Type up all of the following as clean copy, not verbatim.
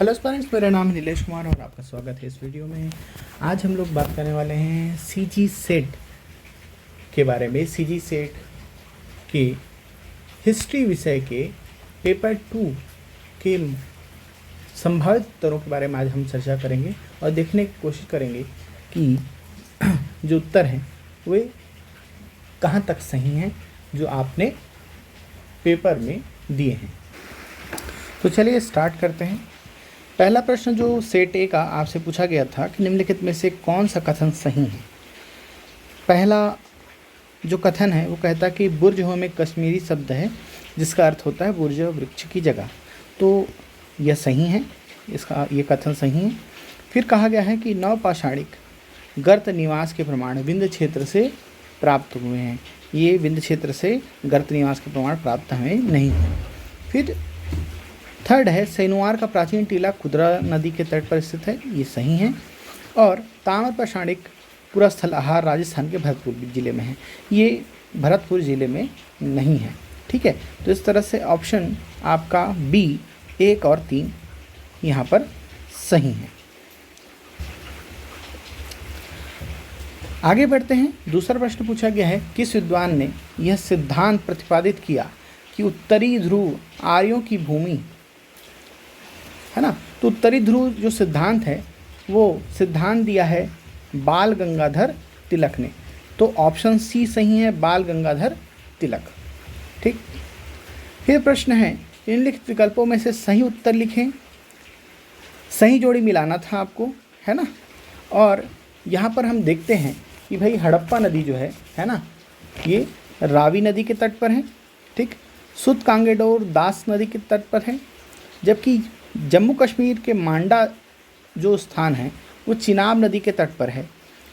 Hello students, मेरा नाम है नीलेश कुमार और आपका स्वागत है इस वीडियो में। आज हम लोग बात करने वाले हैं सीजी सेट के बारे में। सीजी सेट के हिस्ट्री विषय के पेपर 2 के संभावित उत्तरों के बारे में आज हम चर्चा करेंगे और देखने की कोशिश करेंगे कि जो उत्तर हैं वे कहाँ तक सही हैं जो आपने पेपर में दिए हैं। तो चलिए स्टार्ट करते हैं। पहला प्रश्न जो सेट ए का आपसे पूछा गया था कि निम्नलिखित में से कौन सा कथन सही है। पहला जो कथन है वो कहता कि बुर्ज हो में कश्मीरी शब्द है जिसका अर्थ होता है बुर्ज वृक्ष की जगह। तो यह सही है, इसका ये कथन सही है। फिर कहा गया है कि नवपाषाणिक गर्त निवास के प्रमाण विंध्य क्षेत्र से प्राप्त हुए हैं। ये विंध्य क्षेत्र से गर्त निवास के प्रमाण प्राप्त हमें नहीं है। फिर थर्ड है सैनुआर का प्राचीन टीला खुदरा नदी के तट पर स्थित है, ये सही है। और ताम्र पाषाणिक पुरस्थल आहार राजस्थान के भरतपुर जिले में है, ये भरतपुर जिले में नहीं है। ठीक है, तो इस तरह से ऑप्शन आपका बी 1 और 3 यहाँ पर सही है। आगे बढ़ते हैं। दूसरा प्रश्न पूछा गया है किस विद्वान ने यह सिद्धांत प्रतिपादित किया कि उत्तरी ध्रुव आर्यों की भूमि है ना। तो उत्तरी ध्रुव जो सिद्धांत है वो सिद्धांत दिया है बाल गंगाधर तिलक ने। तो ऑप्शन सी सही है, बाल गंगाधर तिलक। ठीक। फिर प्रश्न है निम्नलिखित विकल्पों में से सही उत्तर लिखें। सही जोड़ी मिलाना था आपको, है ना। और यहाँ पर हम देखते हैं कि भाई हड़प्पा नदी जो है ना, ये रावी नदी के तट पर है। ठीक। सुत कांगेडोर दास नदी के तट पर है, जबकि जम्मू कश्मीर के मांडा जो स्थान है वो चिनाब नदी के तट पर है।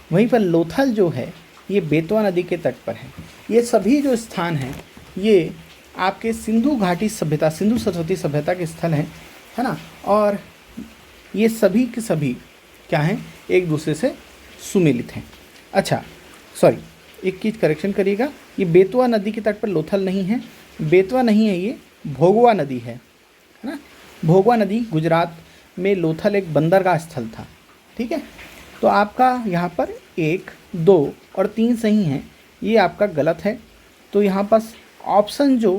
वहीं पर लोथल जो है ये बेतवा नदी के तट पर है। ये सभी जो स्थान हैं ये आपके सिंधु घाटी सभ्यता, सिंधु सरस्वती सभ्यता के स्थल हैं, है ना। और ये सभी के सभी क्या हैं, एक दूसरे से सुमेलित हैं। अच्छा सॉरी, एक चीज़ करेक्शन करिएगा, ये बेतवा नदी के तट पर लोथल नहीं है, बेतवा नहीं है, ये भोगवा नदी है ना। भोगवा नदी गुजरात में लोथल एक बंदरगाह स्थल था। ठीक है, तो आपका यहाँ पर 1, 2 और 3 सही हैं, ये आपका गलत है। तो यहाँ पास ऑप्शन जो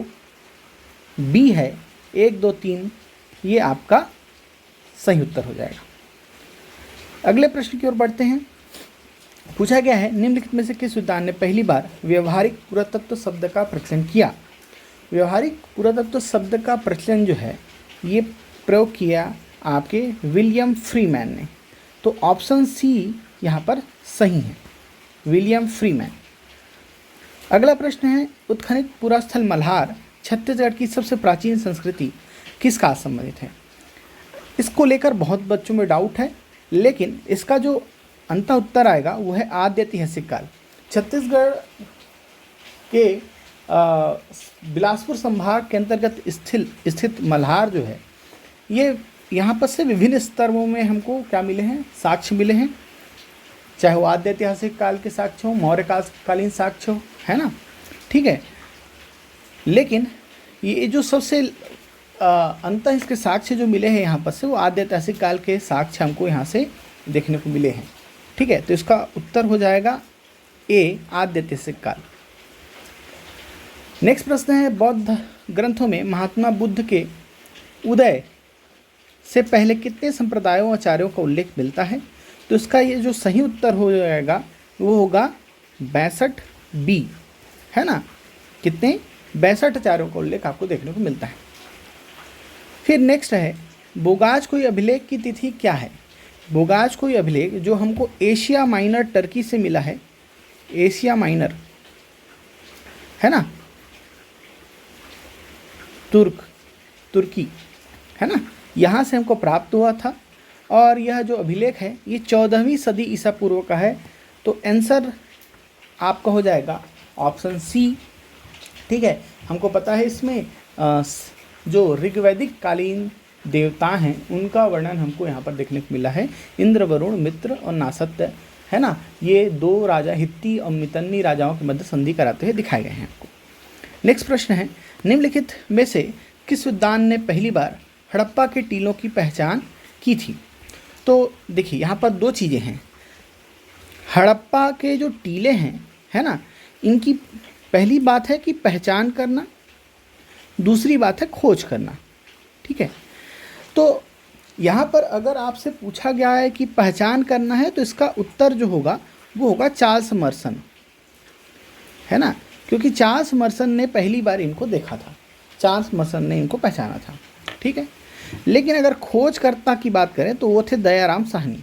बी है 1, 2, 3 ये आपका सही उत्तर हो जाएगा। अगले प्रश्न की ओर बढ़ते हैं। पूछा गया है निम्नलिखित में से किस विद्वान ने पहली बार व्यवहारिक पुरातत्व शब्द का प्रचलन किया। व्यवहारिक पुरातत्व शब्द का प्रचलन जो है ये प्रयोग किया आपके विलियम फ्रीमैन ने। तो ऑप्शन सी यहाँ पर सही है, विलियम फ्रीमैन। अगला प्रश्न है उत्खनित पुरास्थल मल्हार छत्तीसगढ़ की सबसे प्राचीन संस्कृति किसका संबंधित है। इसको लेकर बहुत बच्चों में डाउट है, लेकिन इसका जो अंतः उत्तर आएगा वो है आद्य ऐतिहासिक काल। छत्तीसगढ़ के बिलासपुर संभाग के अंतर्गत स्थित मल्हार जो है ये यहाँ पर से विभिन्न स्तरों में हमको क्या मिले हैं, साक्ष्य मिले हैं। चाहे वो आद्य ऐतिहासिक काल के साक्ष्य हो, मौर्य कालीन साक्ष्य हो, है ना। ठीक है, लेकिन ये जो सबसे अंतः इसके साक्ष्य जो मिले हैं यहाँ पर से वो आद्य ऐतिहासिक काल के साक्ष्य हमको यहाँ से देखने को मिले हैं। ठीक है, तो इसका उत्तर हो जाएगा ए आद्य ऐतिहासिक काल। नेक्स्ट प्रश्न है बौद्ध ग्रंथों में महात्मा बुद्ध के उदय से पहले कितने संप्रदायों आचार्यों का उल्लेख मिलता है। तो इसका ये जो सही उत्तर हो जाएगा वो होगा 62 बी, है ना। कितने 62 आचार्यों का उल्लेख आपको देखने को मिलता है। फिर नेक्स्ट है बोगाज कोई अभिलेख की तिथि क्या है। बोगाज कोई अभिलेख जो हमको एशिया माइनर टर्की से मिला है, एशिया माइनर है ना, तुर्की है ना, यहाँ से हमको प्राप्त हुआ था। और यह जो अभिलेख है ये 14वीं सदी ईसा पूर्व का है। तो आंसर आपका हो जाएगा ऑप्शन सी। ठीक है, हमको पता है इसमें जो ऋग्वैदिक कालीन देवता हैं उनका वर्णन हमको यहाँ पर देखने को मिला है। इंद्र, वरुण, मित्र और नासत्य, है ना। ये 2 राजा हित्ती और मितन्नी राजाओं के मध्य संधि कराते हुए दिखाए गए हैं आपको। नेक्स्ट प्रश्न है निम्नलिखित में से किस विद्वान ने पहली बार हड़प्पा के टीलों की पहचान की थी। तो देखिए यहाँ पर दो चीज़ें हैं, हड़प्पा के जो टीले हैं, है ना, इनकी पहली बात है कि पहचान करना, दूसरी बात है खोज करना। ठीक है, तो यहाँ पर अगर आपसे पूछा गया है कि पहचान करना है तो इसका उत्तर जो होगा वो होगा चार्ल्स मर्सन, है ना, क्योंकि चार्ल्स मर्सन ने पहली बार इनको देखा था, चार्ल्स मर्सन ने इनको पहचाना था। ठीक है, लेकिन अगर खोजकर्ता की बात करें तो वो थे दयाराम साहनी,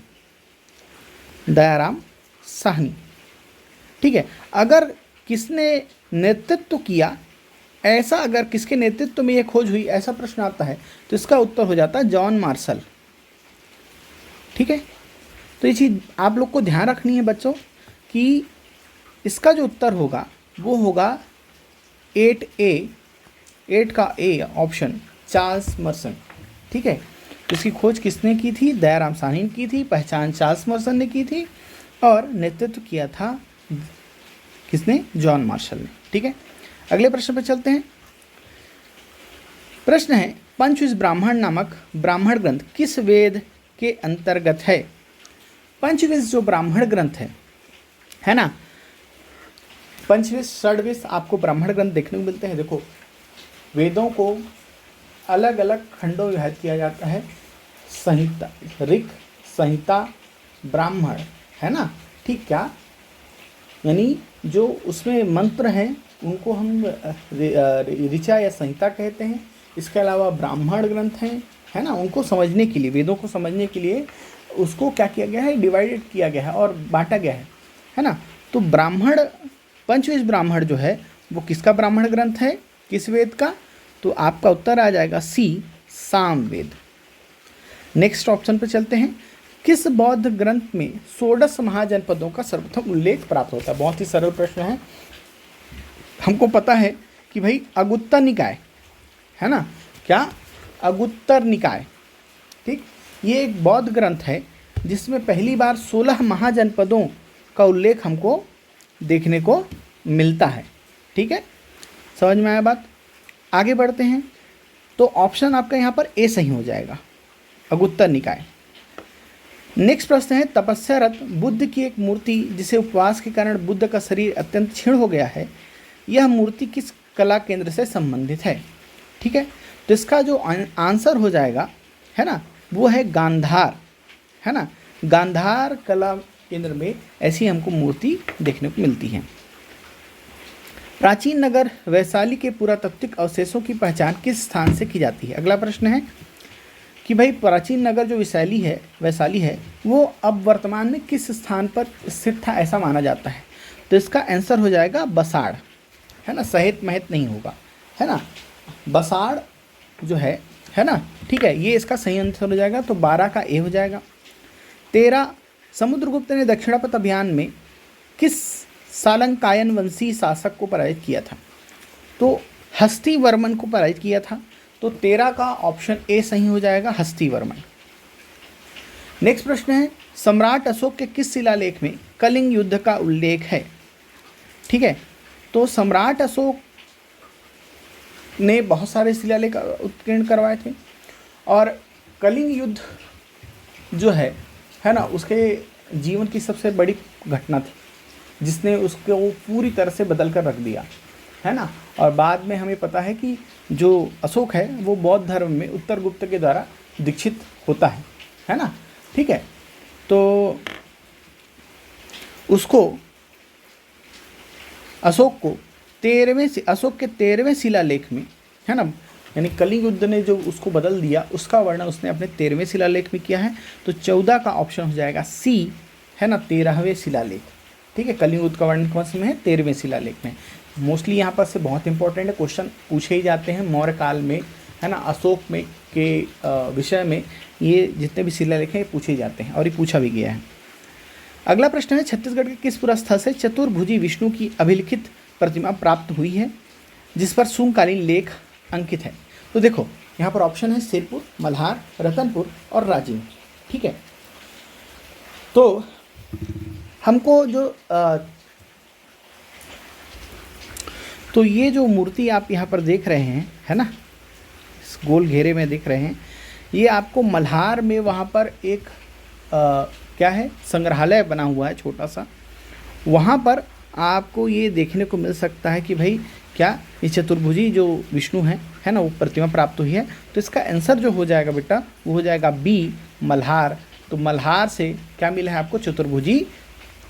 दयाराम साहनी। ठीक है, अगर किसने नेतृत्व किया, ऐसा अगर किसके नेतृत्व में ये खोज हुई ऐसा प्रश्न आता है तो इसका उत्तर हो जाता है जॉन मार्शल। ठीक है, तो ये चीज़ आप लोग को ध्यान रखनी है बच्चों कि इसका जो उत्तर होगा वो होगा 8A, 8 का ए ऑप्शन, चार्ल्स मर्सन। ठीक है, तो इसकी खोज किसने की थी, दयाराम साहनी ने की थी, पहचान चार्ल्स मर्सन ने की थी और नेतृत्व किया था किसने, जॉन मार्शल ने। ठीक है, अगले प्रश्न पर चलते हैं। प्रश्न है, पंचविंश ब्राह्मण नामक ब्राह्मण ग्रंथ किस वेद के अंतर्गत है। पंचविंश जो ब्राह्मण ग्रंथ है ना, पंचविंश षड्विंश आपको ब्राह्मण ग्रंथ देखने को मिलते हैं। देखो, वेदों को अलग अलग खंडों में विभाजित किया जाता है, संहिता, ऋक, संहिता, ब्राह्मण, है ना। ठीक, क्या यानी जो उसमें मंत्र हैं उनको हम ऋचा या संहिता कहते हैं। इसके अलावा ब्राह्मण ग्रंथ हैं, है ना, उनको समझने के लिए, वेदों को समझने के लिए उसको क्या किया गया है, डिवाइडेड किया गया है और बांटा गया है ना। तो ब्राह्मण, पंचविंश ब्राह्मण जो है वो किसका ब्राह्मण ग्रंथ है, किस वेद का, तो आपका उत्तर आ जाएगा सी, सामवेद। नेक्स्ट ऑप्शन पर चलते हैं, किस बौद्ध ग्रंथ में 16 महाजनपदों का सर्वप्रथम उल्लेख प्राप्त होता है। बहुत ही सरल प्रश्न है, हमको पता है कि भाई अगुत्तर निकाय, है ना, क्या, अगुत्तर निकाय। ठीक, ये एक बौद्ध ग्रंथ है जिसमें पहली बार 16 महाजनपदों का उल्लेख हमको देखने को मिलता है। ठीक है, समझ में आया बात। आगे बढ़ते हैं, तो ऑप्शन आपका यहाँ पर ए सही हो जाएगा, अगुत्तर निकाय। नेक्स्ट प्रश्न है, तपस्यारत बुद्ध की एक मूर्ति जिसे उपवास के कारण बुद्ध का शरीर अत्यंत क्षीण हो गया है, यह मूर्ति किस कला केंद्र से संबंधित है। ठीक है, तो इसका जो आंसर हो जाएगा, है ना, वो है गांधार, है ना, गांधार कला केंद्र में ऐसी हमको मूर्ति देखने को मिलती है। प्राचीन नगर वैशाली के पुरातात्विक अवशेषों की पहचान किस स्थान से की जाती है। अगला प्रश्न है कि भाई प्राचीन नगर जो वैशाली है वो अब वर्तमान में किस स्थान पर स्थित था, ऐसा माना जाता है। तो इसका आंसर हो जाएगा बसाड़, है ना, सहित महत नहीं होगा, है ना, बसाड़ जो है ना। ठीक है, ये इसका सही आंसर हो जाएगा, तो 12 का ए हो जाएगा। 13, समुद्रगुप्त ने दक्षिणापथ अभियान में किस सालंकायन वंशी शासक को पराजित किया था। तो हस्तिवर्मन को पराजित किया था, तो 13 का ऑप्शन ए सही हो जाएगा, हस्तिवर्मन। नेक्स्ट प्रश्न है, सम्राट अशोक के किस शिलालेख में कलिंग युद्ध का उल्लेख है। ठीक है, तो सम्राट अशोक ने बहुत सारे शिलालेख उत्कीर्ण करवाए थे और कलिंग युद्ध जो है ना, उसके जीवन की सबसे बड़ी घटना थी जिसने उसको पूरी तरह से बदल कर रख दिया, है ना। और बाद में हमें पता है कि जो अशोक है वो बौद्ध धर्म में उत्तर गुप्त के द्वारा दीक्षित होता है ना। ठीक है, तो उसको अशोक के 13वें शिलालेख में, है ना, यानी कलिंग युद्ध ने जो उसको बदल दिया उसका वर्णन उसने अपने 13वें शिलालेख में किया है। तो 14 का ऑप्शन हो जाएगा सी, है ना, 13वें शिलालेख। ठीक है, कलिंग युद्ध का वर्णन कौन से में है, 13वें शिलालेख में। मोस्टली यहाँ पर से बहुत इंपॉर्टेंट है, क्वेश्चन पूछे ही जाते हैं मौर्य काल में, है ना, अशोक में के विषय में ये जितने भी शिलालेख हैं ये पूछे ही जाते हैं और ये पूछा भी गया है। अगला प्रश्न है, छत्तीसगढ़ के किस पुरस्था से चतुर्भुजी विष्णु की अभिलिखित प्रतिमा प्राप्त हुई है जिस पर शुंगकालीन लेख अंकित है। तो देखो यहाँ पर ऑप्शन है सिरपुर, मल्हार, रतनपुर और राजिम। ठीक है, तो हमको जो तो ये जो मूर्ति आप यहाँ पर देख रहे हैं, है ना, इस गोल घेरे में देख रहे हैं, ये आपको मल्हार में वहाँ पर एक क्या है, संग्रहालय बना हुआ है छोटा सा, वहाँ पर आपको ये देखने को मिल सकता है कि भाई क्या ये चतुर्भुजी जो विष्णु है ना, वो प्रतिमा प्राप्त हुई है। तो इसका आंसर जो हो जाएगा बेटा वो हो जाएगा बी, मल्हार। तो मल्हार से क्या मिला है आपको, चतुर्भुजी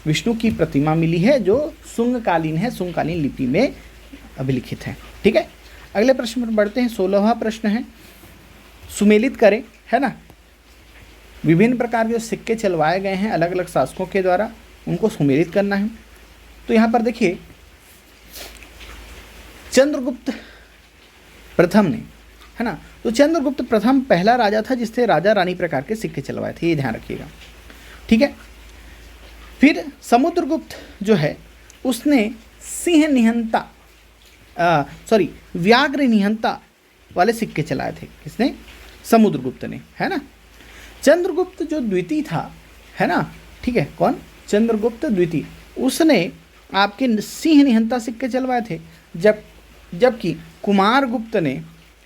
विष्णु की प्रतिमा मिली है जो शुंगकालीन है, शुंगकालीन लिपि में अभिलिखित है। ठीक है, अगले प्रश्न पर बढ़ते हैं। 16वां प्रश्न है, सुमेलित करें, है ना, विभिन्न प्रकार के सिक्के चलवाए गए हैं अलग अलग शासकों के द्वारा, उनको सुमेलित करना है। तो यहाँ पर देखिए चंद्रगुप्त प्रथम ने, है ना, तो चंद्रगुप्त प्रथम पहला राजा था जिससे राजा रानी प्रकार के सिक्के चलवाए थे, ये ध्यान रखिएगा। ठीक है, फिर समुद्रगुप्त जो है उसने सिंह निहंता व्याघ्र निहंता वाले सिक्के चलाए थे। किसने? समुद्रगुप्त ने, है ना। चंद्रगुप्त जो द्वितीय था, है ना, ठीक है, कौन? चंद्रगुप्त द्वितीय, उसने आपके सिंह निहंता सिक्के चलवाए थे, जबकि कुमारगुप्त ने,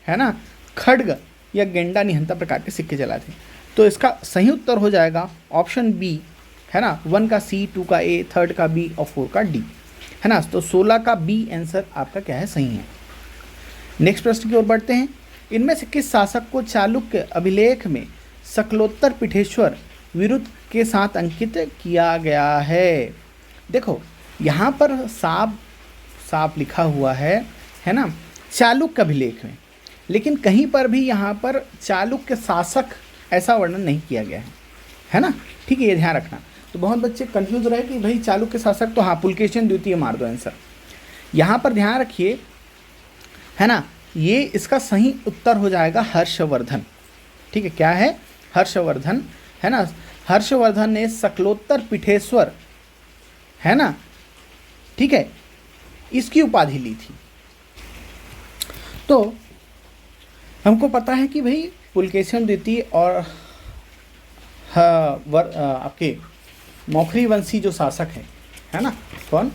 है ना, खड्ग या गेंडा निहंता प्रकार के सिक्के चलाए थे। तो इसका सही उत्तर हो जाएगा ऑप्शन बी, है ना, 1 का सी, 2 का ए, 3 का बी और 4 का डी, है ना। तो 16 का बी आंसर आपका क्या है, सही है। नेक्स्ट प्रश्न की ओर बढ़ते हैं। इनमें से किस शासक को चालुक्य अभिलेख में सकलोत्तर पीठेश्वर विरुद्ध के साथ अंकित किया गया है? देखो यहाँ पर साफ लिखा हुआ है ना, चालुक्य अभिलेख में, लेकिन कहीं पर भी यहाँ पर चालुक्य शासक ऐसा वर्णन नहीं किया गया है ना। ठीक है, ये ध्यान रखना। तो बहुत बच्चे कंफ्यूज रहे कि भाई चालुक्य शासक, तो हाँ पुलकेशिन द्वितीय मार दो आंसर। यहाँ पर ध्यान रखिए, है ना, ये इसका सही उत्तर हो जाएगा हर्षवर्धन। ठीक है, क्या है? हर्षवर्धन, है ना। हर्षवर्धन ने सकलोत्तर पीठेश्वर, है ना, ठीक है, इसकी उपाधि ली थी। तो हमको पता है कि भाई पुलकेशिन द्वितीय और आपके मौखरी वंशी जो शासक है ना, कौन?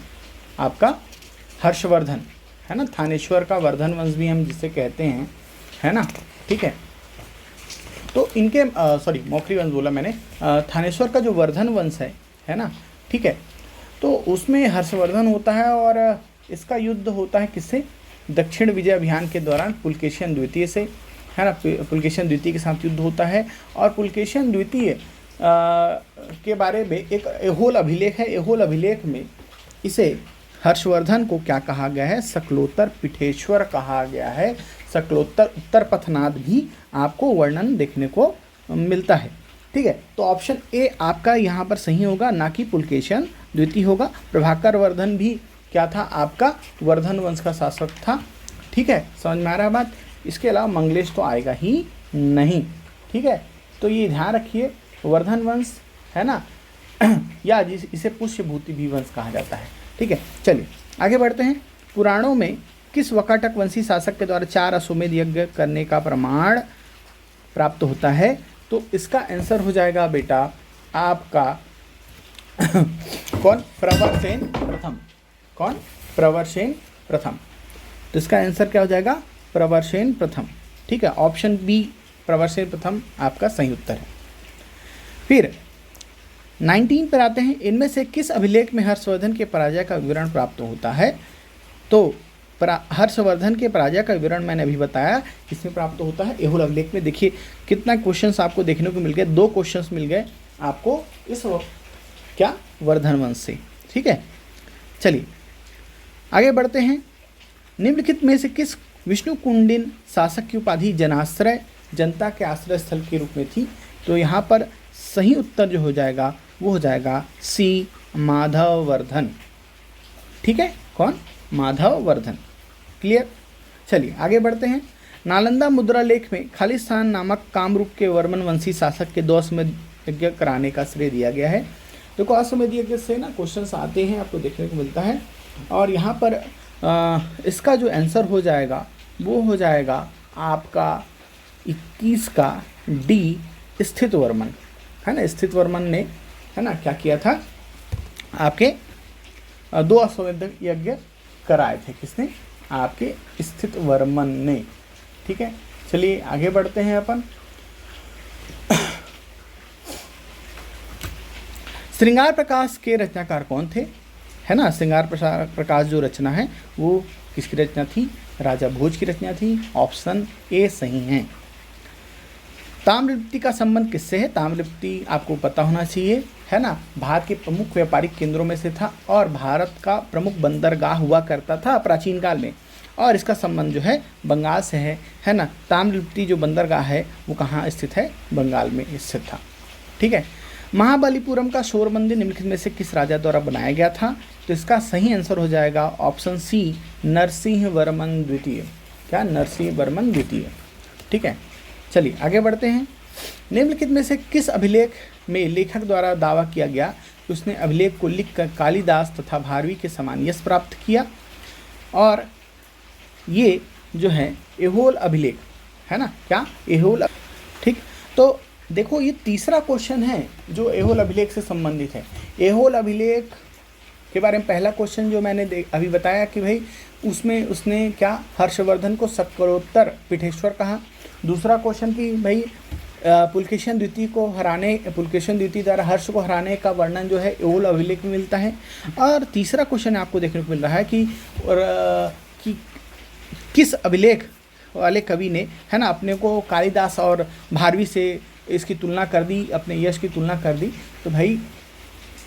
आपका हर्षवर्धन, है ना। थानेश्वर का वर्धन वंश भी हम जिसे कहते हैं, है ना, ठीक है। तो इनके मौखरी वंश बोला मैंने, थानेश्वर का जो वर्धन वंश है ना, ठीक है, तो उसमें हर्षवर्धन होता है और इसका युद्ध होता है किससे? दक्षिण विजय अभियान के दौरान पुलकेशिन द्वितीय से, है ना। पुलकेशिन द्वितीय के साथ युद्ध होता है और पुलकेशिन द्वितीय के बारे में एक एहोल अभिलेख है। एहोल अभिलेख में इसे हर्षवर्धन को क्या कहा गया है? सकलोत्तर पीठेश्वर कहा गया है। सकलोत्तर उत्तर पथनाद भी आपको वर्णन देखने को मिलता है। ठीक है, तो ऑप्शन ए आपका यहाँ पर सही होगा, ना कि पुलकेशिन द्वितीय होगा। प्रभाकर वर्धन भी क्या था? आपका वर्धन वंश का शासक था। ठीक है, समझ में आ रहा है बात? इसके अलावा मंगलेश तो आएगा ही नहीं। ठीक है, तो ये ध्यान रखिए, वर्धन वंश, है ना, या इसे पुष्यभूति भी वंश कहा जाता है। ठीक है, चलिए आगे बढ़ते हैं। पुराणों में किस वकाटक वंशी शासक के द्वारा 4 अश्वमेध यज्ञ करने का प्रमाण प्राप्त होता है? तो इसका आंसर हो जाएगा बेटा आपका कौन? प्रवरसेन प्रथम। कौन? प्रवरसेन प्रथम। तो इसका आंसर क्या हो जाएगा? प्रवरसेन प्रथम। ठीक है, ऑप्शन बी प्रवरसेन प्रथम आपका सही उत्तर है। फिर 19 पर आते हैं। इनमें से किस अभिलेख में हर्षवर्धन के पराजय का विवरण प्राप्त होता है? तो हर्षवर्धन के पराजय का विवरण मैंने अभी बताया, इसमें प्राप्त होता है एहुल अभिलेख में। देखिए कितना क्वेश्चंस आपको देखने को मिल गए, 2 क्वेश्चंस मिल गए आपको इस क्या वर्धन वंश से। ठीक है, चलिए आगे बढ़ते हैं। निम्नलिखित में से किस विष्णु कुंडिन शासक की उपाधि जनाश्रय, जनता के आश्रय स्थल के रूप में थी? तो यहाँ पर सही उत्तर जो हो जाएगा वो हो जाएगा सी, माधववर्धन। ठीक है, कौन? माधववर्धन। क्लियर? चलिए आगे बढ़ते हैं। नालंदा मुद्रा लेख में खालिस्तान नामक कामरूप के वर्मन वंशी शासक के 2 अश्वमेध यज्ञ कराने का श्रेय दिया गया है। देखो अश्वमेध यज्ञ से ना क्वेश्चंस आते हैं, आपको देखने को मिलता है। और यहाँ पर इसका जो आंसर हो जाएगा वो हो जाएगा आपका 21 का डी, स्थित वर्मन, है ना। स्थित वर्मन ने, है ना, क्या किया था? आपके 2 अश्वमेध यज्ञ कराए थे। किसने? आपके स्थित वर्मन ने। ठीक है, चलिए आगे बढ़ते हैं अपन। श्रृंगार प्रकाश के रचनाकार कौन थे, है ना। श्रृंगार प्रकाश जो रचना है वो किसकी रचना थी, राजा भोज की रचना थी। ऑप्शन ए सही है। ताम्रलिप्ति का संबंध किससे है, ताम्रलिप्ति आपको पता होना चाहिए, है ना। भारत के प्रमुख व्यापारिक केंद्रों में से था और भारत का प्रमुख बंदरगाह हुआ करता था प्राचीन काल में, और इसका संबंध जो है बंगाल से है ना। ताम्रलिप्ति जो बंदरगाह है वो कहाँ स्थित है, बंगाल में स्थित था। ठीक है। महाबलीपुरम का शोर मंदिर निम्नलिखित में से किस राजा द्वारा बनाया गया था, तो इसका सही आंसर हो जाएगा ऑप्शन सी, नरसिंह वर्मन द्वितीय। क्या, नरसिंह वर्मन द्वितीय। ठीक है, चलिए आगे बढ़ते हैं। निम्नलिखित में से किस अभिलेख में लेखक द्वारा दावा किया गया कि उसने अभिलेख को लिखकर कालिदास तथा भारवी के समान यश प्राप्त किया, और ये जो है एहोल अभिलेख, है ना। क्या, एहोल। ठीक, तो देखो ये तीसरा क्वेश्चन है जो एहोल अभिलेख से संबंधित है। एहोल अभिलेख के बारे में पहला क्वेश्चन जो मैंने अभी बताया कि भाई उसमें उसने क्या, हर्षवर्धन को सक्करोत्तर पीठेश्वर कहा। दूसरा क्वेश्चन कि भाई पुलकेशिन द्वितीय द्वारा हर्ष को हराने का वर्णन जो है एहोल अभिलेख में मिलता है। और तीसरा क्वेश्चन आपको देखने को मिल रहा है कि किस अभिलेख वाले कवि ने, है ना, अपने को कालिदास और भारवी से इसकी तुलना कर दी, अपने यश की तुलना कर दी। तो भाई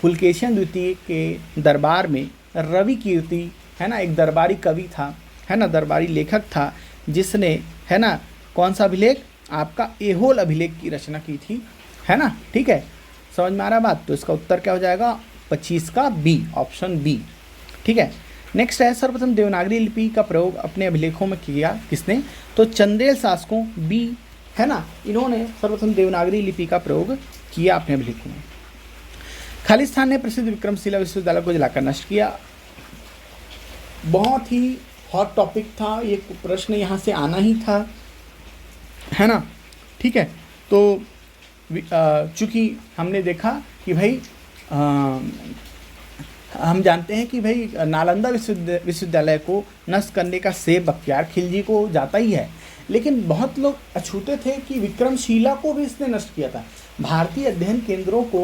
पुलकेशिन द्वितीय के दरबार में रवि कीर्ति, है ना, एक दरबारी कवि था, है ना, दरबारी लेखक था, जिसने, है ना, कौन सा अभिलेख, आपका एहोल अभिलेख की रचना की थी, है ना। ठीक है, समझ में आ रहा बात। तो इसका उत्तर क्या हो जाएगा, 25 का बी, ऑप्शन बी। ठीक है, नेक्स्ट है, सर्वप्रथम देवनागरी लिपि का प्रयोग अपने अभिलेखों में किया किसने, तो चंदेल शासकों, बी, है ना, इन्होंने सर्वप्रथम देवनागरी लिपि का प्रयोग किया अपने अभिलेखों में। खालिस्तान ने प्रसिद्ध विक्रमशिला विश्वविद्यालय को जलाकर नष्ट किया। बहुत ही हॉट टॉपिक था, ये प्रश्न यहाँ से आना ही था, है ना। ठीक है, तो चूँकि हमने देखा कि भाई हम जानते हैं कि भाई नालंदा विश्वविद्यालय को नष्ट करने का श्रेय बख्तियार खिलजी को जाता ही है, लेकिन बहुत लोग अछूते थे कि विक्रमशिला को भी इसने नष्ट किया था। भारतीय अध्ययन केंद्रों को,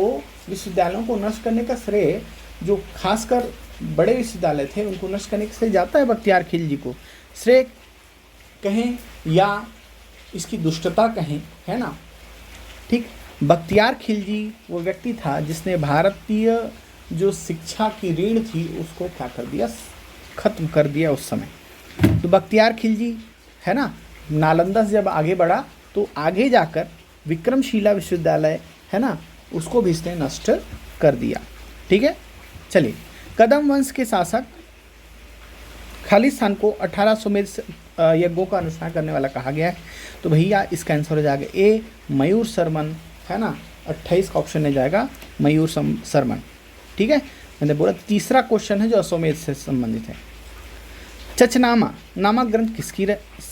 विश्वविद्यालयों को नष्ट करने का श्रेय, जो खासकर बड़े विश्वविद्यालय थे उनको नष्ट करने का श्रेय जाता है बख्तियार खिलजी को। श्रेय कहें या इसकी दुष्टता कहें, है ना। ठीक, बख्तियार खिलजी वो व्यक्ति था जिसने भारतीय जो शिक्षा की ऋण थी उसको क्या कर दिया, खत्म कर दिया उस समय। तो बख्तियार खिलजी, है ना, नालंदा से जब आगे बढ़ा तो आगे जाकर विक्रमशिला विश्वविद्यालय, है ना, उसको भी इसने नष्ट कर दिया। ठीक है, चलिए। कदम वंश के शासक खालिस्तान को 1800 में यज्ञों का अनुष्ठान करने वाला कहा गया है, तो भैया इसका आंसर हो जाएगा ए, मयूर शर्मन, है ना। 28 का ऑप्शन में जाएगा मयूर शर्मन। ठीक है, मैंने बोला तीसरा क्वेश्चन है जो अश्वमेध से संबंधित है। चचनामा नामक ग्रंथ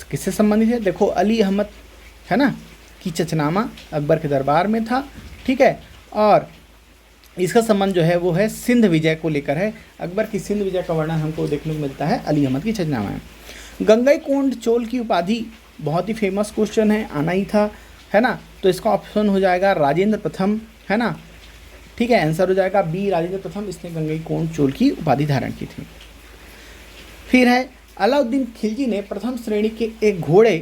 किससे संबंधित है, देखो अली अहमद, है ना, कि चचनामा अकबर के दरबार में था। ठीक है, और इसका संबंध जो है वो है सिंध विजय को लेकर है। अकबर की सिंध विजय का वर्णन हमको देखने को मिलता है अली अहमद की चचनामा में। गंगईकोंड चोल की उपाधि बहुत ही फेमस क्वेश्चन है, आना ही था, है ना। तो इसका ऑप्शन हो जाएगा राजेंद्र प्रथम, है ना। ठीक है, आंसर हो जाएगा बी, राजेंद्र प्रथम, इसने गंगईकोंड चोल की उपाधि धारण की थी। फिर है, अलाउद्दीन खिलजी ने प्रथम श्रेणी के एक घोड़े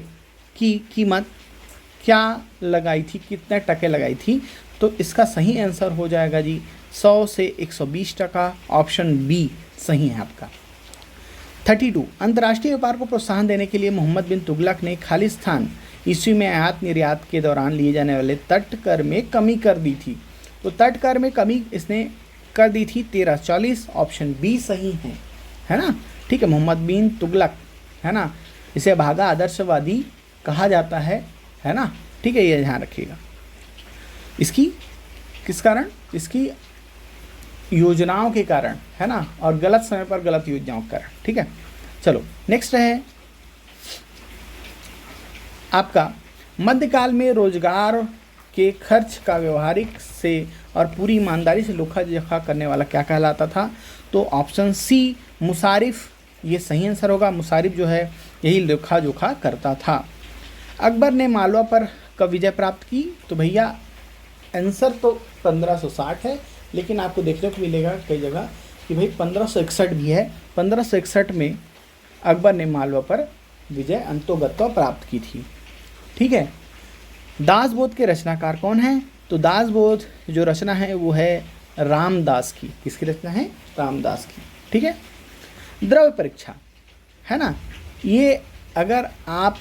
की कीमत क्या लगाई थी, कितने टके लगाई थी, तो इसका सही आंसर हो जाएगा जी 100 से 120 टका, ऑप्शन बी सही है आपका। 32, अंतर्राष्ट्रीय व्यापार को प्रोत्साहन देने के लिए मोहम्मद बिन तुगलक ने खालिस्तान ईस्वी में आयात निर्यात के दौरान लिए जाने वाले तट कर में कमी कर दी थी, तो तट कर में कमी इसने कर दी थी 1340, ऑप्शन बी सही है ना। ठीक है, मोहम्मद बिन तुगलक, है ना, इसे भागा आदर्शवादी कहा जाता है ना। ठीक है, ये ध्यान रखिएगा। इसकी किस कारण, इसकी योजनाओं के कारण, है ना, और गलत समय पर गलत योजनाओं के कारण। ठीक है, चलो नेक्स्ट है आपका मध्यकाल में रोजगार के खर्च का व्यवहारिक से और पूरी ईमानदारी से लेखा जोखा करने वाला क्या कहलाता था, तो ऑप्शन सी मुसारिफ, ये सही आंसर होगा। मुसारिफ जो है यही लेखा जोखा करता था। अकबर ने मालवा पर कब विजय प्राप्त की, तो भैया आंसर तो 1560 है, लेकिन आपको देखने को मिलेगा कई जगह कि भाई 1561 भी है। 1561 में अकबर ने मालवा पर विजय अंतोगत्वा प्राप्त की थी। ठीक है। दासबोध के रचनाकार कौन है? तो दासबोध जो रचना है वो है रामदास की। किसकी रचना है? रामदास की। ठीक है। द्रव्य परीक्षा है ना, ये अगर आप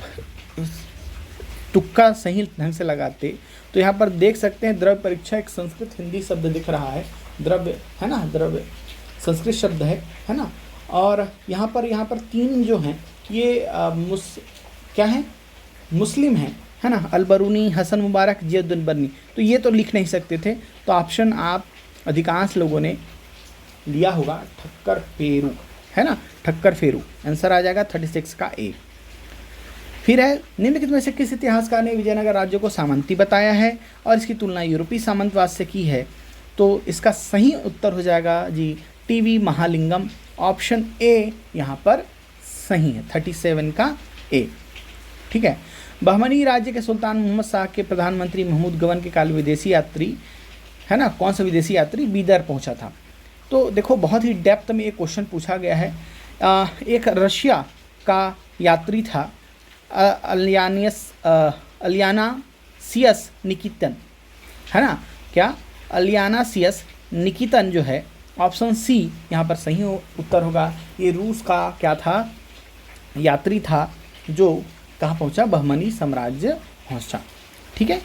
तुक्का सही ढंग से लगाते तो यहाँ पर देख सकते हैं द्रव्य परीक्षा एक संस्कृत हिंदी शब्द दिख रहा है। द्रव्य है ना, द्रव्य संस्कृत शब्द है ना। और यहाँ पर 3 जो हैं ये क्या है? मुस्लिम है ना। अलबरूनी, हसन मुबारक, जियाउद्दीन बर्नी। तो ये तो लिख नहीं सकते थे, तो ऑप्शन आप अधिकांश लोगों ने लिया होगा ठक्कर फेरू, है ना, ठक्कर फेरू। आंसर आ जाएगा 36 का ए। फिर है निम्नलिखित में से किस इतिहासकार ने विजयनगर राज्य को सामंती बताया है और इसकी तुलना यूरोपीय सामंतवाद से की है? तो इसका सही उत्तर हो जाएगा जी टीवी महालिंगम। ऑप्शन ए यहाँ पर सही है, 37 का ए। ठीक है। बहमनी राज्य के सुल्तान मोहम्मद शाह के प्रधानमंत्री महमूद गवन के काल विदेशी यात्री, है ना, कौन सा विदेशी यात्री बीदर पहुंचा था? तो देखो बहुत ही डेप्थ में एक क्वेश्चन पूछा गया है। एक रशिया का यात्री था अलियानासियस निकितन, है ना, क्या? अलियानासियस निकितन जो है, ऑप्शन सी यहाँ पर सही उत्तर होगा। ये रूस का क्या था? यात्री था जो कहाँ पहुँचा? बहमनी साम्राज्य पहुँचा। ठीक है।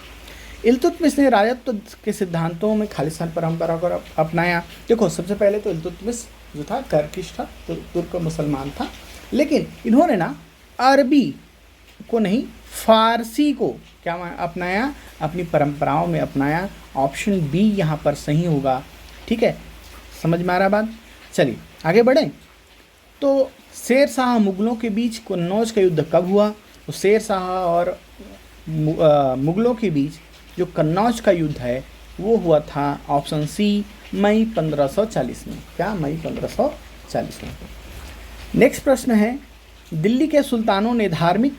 इल्तुतमिश ने राजत्व के सिद्धांतों में खालिस्तान परंपरा को अपनाया। देखो सबसे पहले तो इल्तुतमिश जो था टर्किश था, तो तुर्क मुसलमान था, लेकिन इन्होंने ना अरबी को नहीं, फारसी को क्या अपनाया? अपनी परंपराओं में अपनाया। ऑप्शन बी यहाँ पर सही होगा। ठीक है, समझ में आ रहा बात? चलिए आगे बढ़ें। तो शेर शाह मुगलों के बीच कन्नौज का युद्ध कब हुआ? तो शेर शाह और मुगलों के बीच जो कन्नौज का युद्ध है वो हुआ था, ऑप्शन सी, मई 1540 में। क्या? मई 1540 में। नेक्स्ट प्रश्न है, दिल्ली के सुल्तानों ने धार्मिक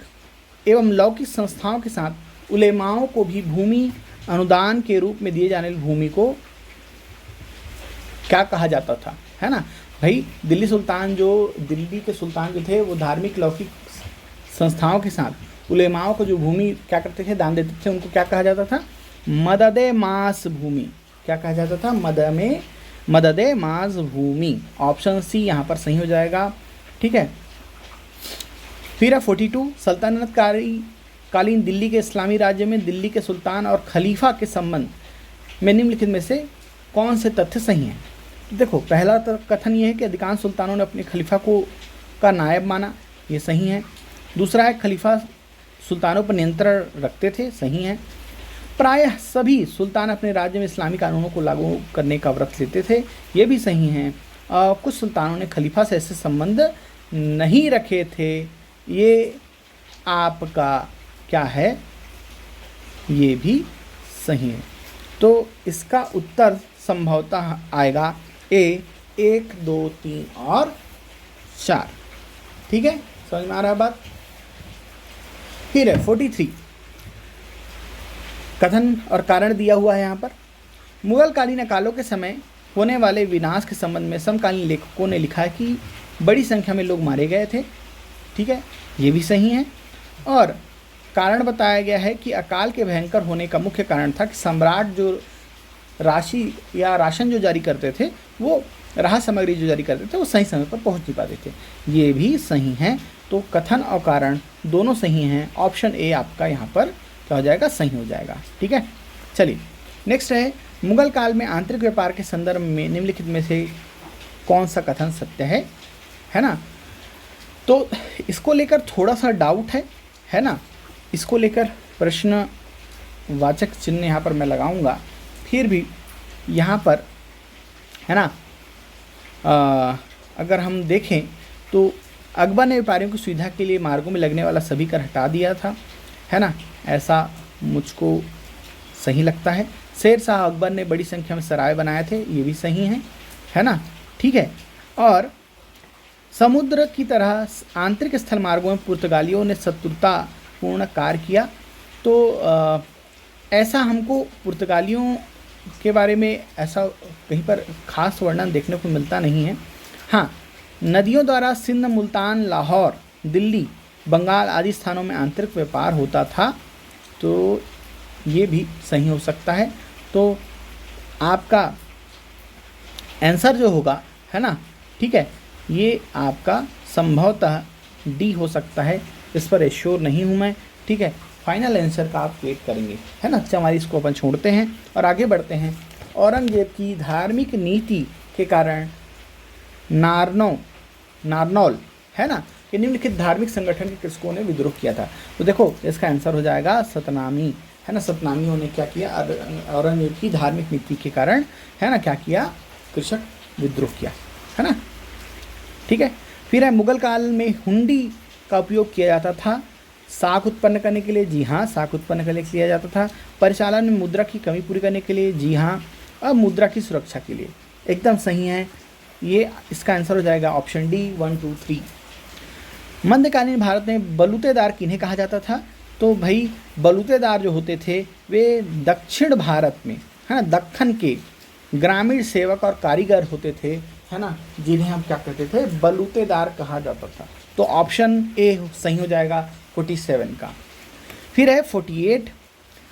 एवं लौकिक संस्थाओं के साथ उलेमाओं को भी भूमि अनुदान के रूप में दिए जाने वाली भूमि को क्या कहा जाता था? है ना भाई, दिल्ली के सुल्तान जो थे वो धार्मिक लौकिक संस्थाओं के साथ उलेमाओं को जो भूमि क्या करते थे? दान देते थे। उनको क्या कहा जाता था? मददे मास भूमि। क्या कहा जाता था? मददे मास भूमि। ऑप्शन सी यहाँ पर सही हो जाएगा। ठीक है। फिर 42 सल्तनत कालीन दिल्ली के इस्लामी राज्य में दिल्ली के सुल्तान और खलीफा के संबंध में निम्नलिखित में से कौन से तथ्य सही हैं? देखो पहला कथन ये है कि अधिकांश सुल्तानों ने अपने खलीफा का नायब माना, ये सही है। दूसरा है खलीफा सुल्तानों पर नियंत्रण रखते थे, सही है। प्रायः सभी सुल्तान अपने राज्य में इस्लामी कानूनों को लागू करने का व्रत लेते थे, ये भी सही है। कुछ सुल्तानों ने खलीफा से ऐसे संबंध नहीं रखे थे, ये आपका क्या है? ये भी सही है। तो इसका उत्तर संभवतः आएगा ए, 1, 2, 3 और 4। ठीक है, समझ में आ रहा है बात? फिर है 43 कथन और कारण दिया हुआ है यहाँ पर। मुगलकालीन अकालों के समय होने वाले विनाश के संबंध में समकालीन लेखकों ने लिखा है कि बड़ी संख्या में लोग मारे गए थे। ठीक है, ये भी सही है। और कारण बताया गया है कि अकाल के भयंकर होने का मुख्य कारण था कि सम्राट जो राशि या राशन जो जारी करते थे, वो राहत सामग्री जो जारी करते थे वो सही समय पर पहुंच नहीं पाते थे, ये भी सही है। तो कथन और कारण दोनों सही हैं। ऑप्शन ए आपका यहाँ पर क्या हो जाएगा? सही हो जाएगा। ठीक है, चलिए नेक्स्ट है, मुगल काल में आंतरिक व्यापार के संदर्भ में निम्नलिखित में से कौन सा कथन सत्य है ना? तो इसको लेकर थोड़ा सा डाउट है ना, इसको लेकर प्रश्नवाचक चिन्ह यहाँ पर मैं लगाऊंगा। फिर भी यहाँ पर है ना, अगर हम देखें तो अकबर ने व्यापारियों की सुविधा के लिए मार्गों में लगने वाला सभी कर हटा दिया था, है ना, ऐसा मुझको सही लगता है। शेर शाह अकबर ने बड़ी संख्या में सराय बनाए थे, ये भी सही है ना। ठीक है, और समुद्र की तरह आंतरिक स्थल मार्गों में पुर्तगालियों ने शत्रुतापूर्ण कार्य किया। तो ऐसा हमको पुर्तगालियों के बारे में ऐसा कहीं पर खास वर्णन देखने को मिलता नहीं है। हाँ, नदियों द्वारा सिंध, मुल्तान, लाहौर, दिल्ली, बंगाल आदि स्थानों में आंतरिक व्यापार होता था, तो ये भी सही हो सकता है। तो आपका आंसर जो होगा, है ना, ठीक है, ये आपका संभवतः डी हो सकता है। इस पर एश्योर नहीं हूँ मैं, ठीक है। फाइनल आंसर का आप वेट करेंगे, है ना। 44 को अपन छोड़ते हैं और आगे बढ़ते हैं। औरंगजेब की धार्मिक नीति के कारण नारनौल, है ना, कि निम्नलिखित धार्मिक संगठन के कृषकों ने विद्रोह किया था। तो देखो इसका आंसर हो जाएगा सतनामी, है ना। सतनामियों ने क्या किया, औरंगजेब की धार्मिक नीति के कारण, है ना, क्या किया, कृषक विद्रोह किया, है ना, ठीक है। फिर है मुगल काल में हुंडी का उपयोग किया जाता था साख उत्पन्न करने के लिए। जी हाँ, साख उत्पन्न करने के लिए किया जाता था। परिचालन में मुद्रा की कमी पूरी करने के लिए। जी हाँ। अब मुद्रा की सुरक्षा के लिए। एकदम सही है ये। इसका आंसर हो जाएगा ऑप्शन डी 1, 2, 3। मध्यकालीन भारत में बलूतेदार किन्हें कहा जाता था? तो भाई बलूतेदार जो होते थे वे दक्षिण भारत में, है ना, दक्खन के ग्रामीण सेवक और कारीगर होते थे, है ना, जिन्हें हम क्या कहते थे, बलूतेदार कहा जाता था। तो ऑप्शन ए सही हो जाएगा 47 का। फिर है 48,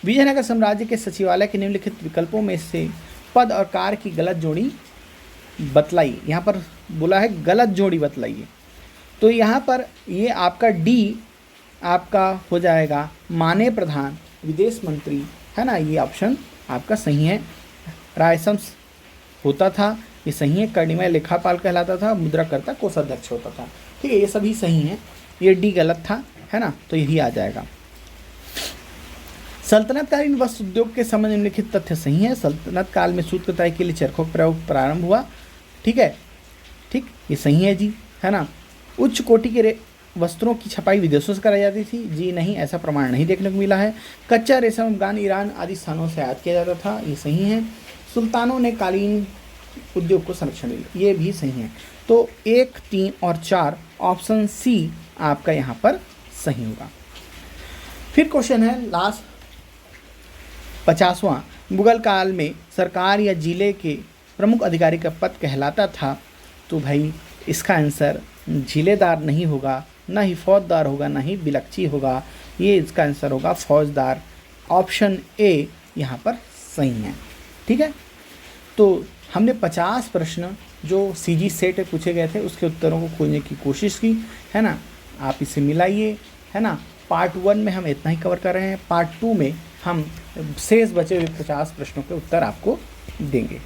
विजयनगर साम्राज्य के सचिवालय के निम्नलिखित विकल्पों में से पद और कार्य की गलत जोड़ी बतलाइए। यहाँ पर बोला है गलत जोड़ी बतलाइए, तो यहाँ पर ये आपका डी आपका हो जाएगा माननीय प्रधान विदेश मंत्री, है ना, ये ऑप्शन आपका सही है। रायसम्स होता था, ये सही है। कर्णिमय लेखापाल कहलाता था, मुद्राकर्ता कोषाध्यक्ष होता था, ठीक है, ये सभी सही हैं। ये डी गलत था, है ना, तो यही आ जाएगा। सल्तनतकालीन वस्त्र उद्योग के संबंध में निम्नलिखित तथ्य सही है। सल्तनत काल में सूत कताई के लिए चरखों का प्रयोग प्रारंभ हुआ, ठीक है, ठीक, ये सही है जी, है ना। उच्च कोटि के वस्त्रों की छपाई विदेशों से कराई जाती थी। जी नहीं, ऐसा प्रमाण नहीं देखने को मिला है। कच्चा रेशम अफगान, ईरान आदि स्थानों से आयात किया जाता था, ये सही है। सुल्तानों ने कालीन उद्योग को संरक्षण दिया, ये भी सही है। तो 1, 3 और 4 ऑप्शन सी आपका यहाँ पर सही होगा। फिर क्वेश्चन है लास्ट 50वां, मुगल काल में सरकार या जिले के प्रमुख अधिकारी का पद कहलाता था। तो भाई इसका आंसर जिलेदार नहीं होगा, ना ही फौजदार होगा, ना ही बिलक्षी होगा, ये इसका आंसर होगा फौजदार। ऑप्शन ए यहाँ पर सही है, ठीक है। तो हमने 50 प्रश्न जो सीजी सेट में पूछे गए थे उसके उत्तरों को खोजने की कोशिश की, है ना। आप इसे मिलाइए, है ना। पार्ट 1 में हम इतना ही कवर कर रहे हैं, पार्ट 2 में हम शेष बचे हुए 50 प्रश्नों के उत्तर आपको देंगे।